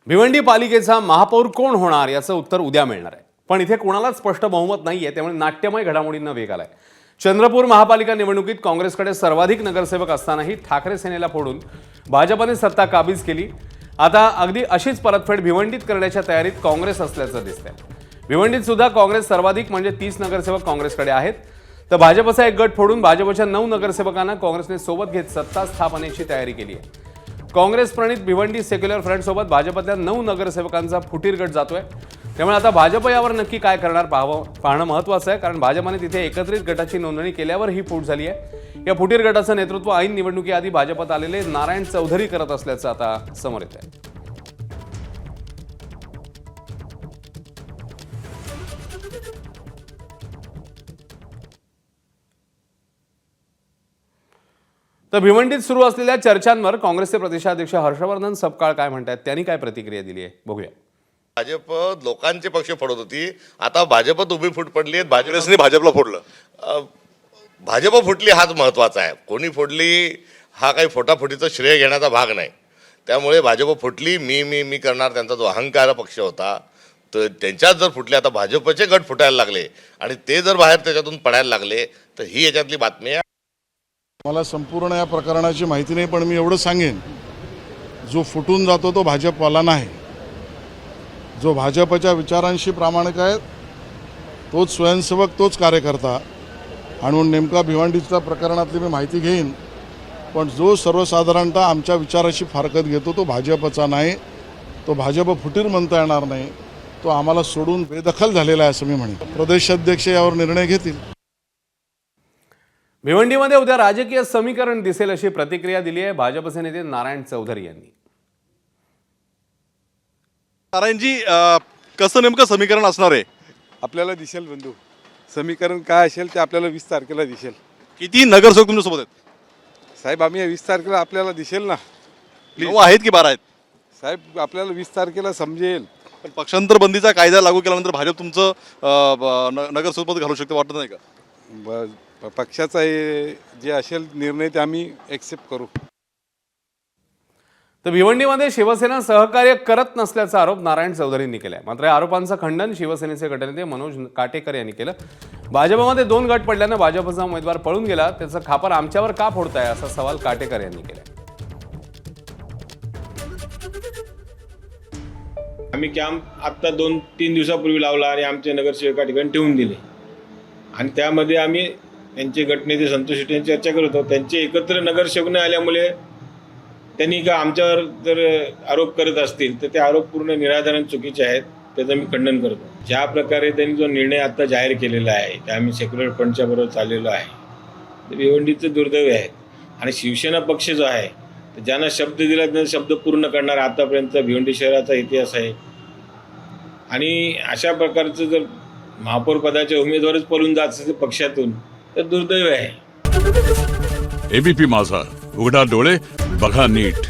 भिवंडी पालिकेचा महापौर कोण होणार याचं उत्तर उद्या मिळणार आहे। पण इथे कोणालाच स्पष्ट बहुमत नाहीये, त्यामुळे नाट्यमय घडामोडींना वेग आलाय। चंद्रपूर महापालिका निवडणुकीत काँग्रेसकडे सर्वाधिक नगरसेवक असतानाही ठाकरे सेनेला फोडून भाजपने सत्ता काबीज केली। आता अगदी अशीच परतफेड भिवंडीत करण्याच्या तयारीत काँग्रेस असल्याचं दिसतंय। भिवंडीत सुद्धा काँग्रेस सर्वाधिक म्हणजे 30 नगरसेवक काँग्रेसकडे आहेत, तर भाजपचा एक गट फोडून भाजपच्या 9 नगरसेवकांना काँग्रेसने सोबत घेत सत्ता स्थापनेची तयारी केली आहे। काँग्रेस प्रणित भिवंडी सेक्युलर फ्रंट सोबत भाजपच्या 9 नगरसेवकांचा फुटीर गट जातोय। त्यामुळे आता भाजप यावर नक्की काय करणार पाहणं महत्त्वाचं आहे, कारण भाजपने तिथे एकत्रित गटाची नोंदणी केल्यावर ही फूट झाली आहे। या फुटीर गटाचं नेतृत्व ऐन निवडणुकीआधी भाजपत आलेले नारायण चौधरी करत असल्याचं आता समोर येत आहे। तर भिवंडीत सुरू असलेल्या चर्चांवर काँग्रेसचे प्रदेशाध्यक्ष हर्षवर्धन सपकाळ काय म्हणतात, त्यांनी काय प्रतिक्रिया दिली आहे बघूया। भाजप लोकांचे पक्ष फोडत होती, आता भाजपत उभी फूट पडली आहे। काँग्रेसने भाजपला फोडलं, भाजप फुटली हाच महत्त्वाचा आहे। कोणी फोडली हा काही फोटाफोटीचं श्रेय घेण्याचा भाग नाही। त्यामुळे भाजप फुटली, मी मी मी करणार त्यांचा जो अहंकार पक्ष होता तर त्यांच्यात जर फुटले, आता भाजपचे गट फुटायला लागले आणि ते जर बाहेर त्याच्यातून पडायला लागले तर ही याच्यातली बातमी आहे। मला संपूर्ण या प्रकरणाची माहिती नाही, पण मी एवढं सांगेन, जो फुटून जातो तो भाजपवाला नाही। जो भाजपच्या विचारांशी प्रामाणिक आहे तोच स्वयंसेवक, तोच कार्यकर्ता। आणि नेमका भिवंडीच्या प्रकरणातली मी माहिती घेईन, पण जो सर्वसाधारणतः आमच्या विचाराशी फारकत घेतो तो भाजपचा नाही, तो भाजप फुटीर म्हणता येणार नाही, तो आम्हाला सोडून बेदखल झालेला आहे असं मी म्हणेन। प्रदेशाध्यक्ष यावर निर्णय घेतील। भिवंडीमध्ये उद्या राजकीय समीकरण दिसेल अशी प्रतिक्रिया दिली आहे भाजपचे नेते नारायण चौधरी यांनी। नारायणजी, कसं नेमकं समीकरण असणार आहे? आपल्याला दिसेल बंधू, समीकरण काय असेल ते आपल्याला 20 तारखेला दिसेल। किती नगरसेवक तुमच्यासोबत आहेत साहेब, आम्ही 20 तारखेला आपल्याला दिसेल ना। 9 आहेत की 12 आहेत? साहेब, आपल्याला 20 तारखेला समजेल। पण पक्षांतर बंदीचा कायदा लागू केल्यानंतर भाजप तुमचं नगरसेवक घालू शकते, वाटत नाही का? पक्षाचा जे असेल निर्णय ते आम्ही एक्सेप्ट करू। तर भिवंडीमध्ये शिवसेना सहकार्य करत नसल्याचा आरोप नारायण चौधरींनी केलाय। मात्र या आरोपांचं खंडन शिवसेनेचे गटनेते मनोज काटेकर यांनी केलं। भाजपमध्ये 2 गट पडल्यानं भाजपचा उमेदवार पळून गेला, त्याचं खापर आमच्यावर का फोडताय असा सवाल काटेकर यांनी केलाय। आम्ही कॅम्प आता 2-3 दिवसापूर्वी लावला आणि आमचे नगरसेवक या ठिकाणी ठेवून दिले आणि त्यामध्ये आम्ही त्यांचे गटनेते संतोष शेट्टी यांची चर्चा करत होतो। त्यांचे एकत्र नगरसेवक न आल्यामुळे त्यांनी का आमच्यावर जर आरोप करत असतील तर ते आरोप पूर्ण निराधार चुकीचे आहेत, त्याचं मी खंडन करतो। ज्या प्रकारे त्यांनी जो निर्णय आता जाहीर केलेला आहे ते आम्ही सेक्युलर फ्रंटच्या बरोबर चाललेलो आहे, ते भिवंडीचं दुर्दैव आहे। आणि शिवसेना पक्ष जो आहे तर ज्यांना शब्द दिला त्यांना शब्द पूर्ण करणार आतापर्यंत भिवंडी शहराचा इतिहास आहे। आणि अशा प्रकारचं जर महापौर पदाच्या उमेदवारच पळून जात असेल पक्षातून तर दुर्दैव आहे। एबीपी माझा, उघडा डोळे बघा नीट।